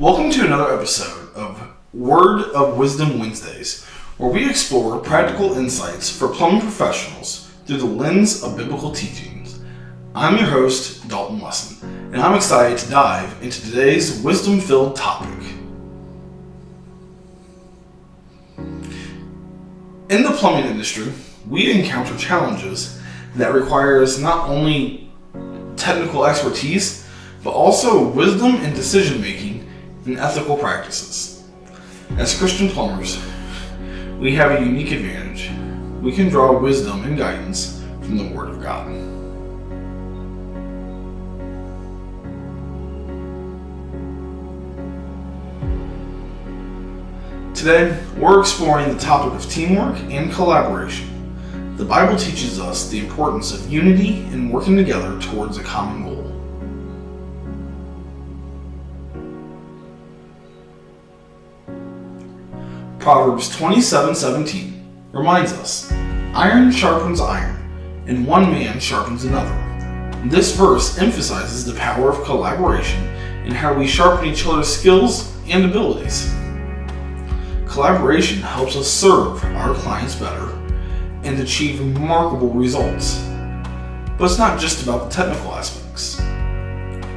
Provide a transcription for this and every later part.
Welcome to another episode of Word of Wisdom Wednesdays, where we explore practical insights for plumbing professionals through the lens of biblical teachings. I'm your host, Dalton Lessen, and I'm excited to dive into today's wisdom-filled topic. In the plumbing industry, we encounter challenges that requires not only technical expertise, but also wisdom and decision-making and ethical practices. As Christian plumbers, we have a unique advantage. We can draw wisdom and guidance from the Word of God. Today, we're exploring the topic of teamwork and collaboration. The Bible teaches us the importance of unity and working together towards a common goal. Proverbs 27:17 reminds us, "Iron sharpens iron, and one man sharpens another." This verse emphasizes the power of collaboration and how we sharpen each other's skills and abilities. Collaboration helps us serve our clients better and achieve remarkable results. But it's not just about the technical aspects.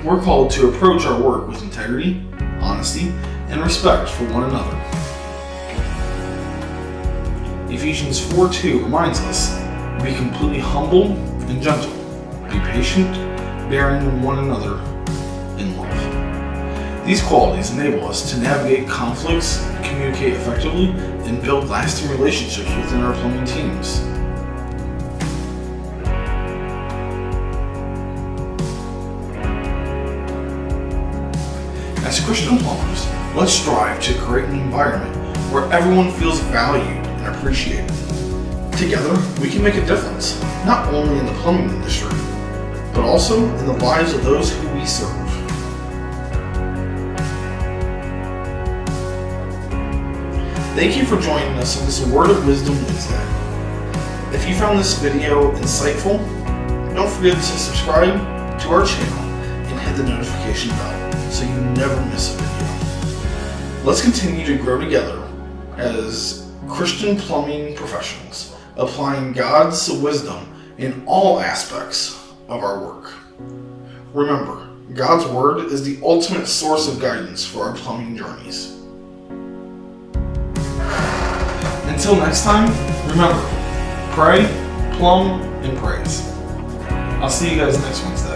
We're called to approach our work with integrity, honesty, and respect for one another. Ephesians 4:2 reminds us, "Be completely humble and gentle. Be patient, bearing one another in love." These qualities enable us to navigate conflicts, communicate effectively, and build lasting relationships within our plumbing teams. As Christian plumbers, let's strive to create an environment where everyone feels valued and appreciated. Together, we can make a difference, not only in the plumbing industry, but also in the lives of those who we serve. Thank you for joining us on this Word of Wisdom Wednesday. If you found this video insightful, don't forget to subscribe to our channel and hit the notification bell so you never miss a video. Let's continue to grow together as Christian plumbing professionals, applying God's wisdom in all aspects of our work. Remember, God's Word is the ultimate source of guidance for our plumbing journeys. Until next time, remember, pray, plumb, and praise. I'll see you guys next Wednesday.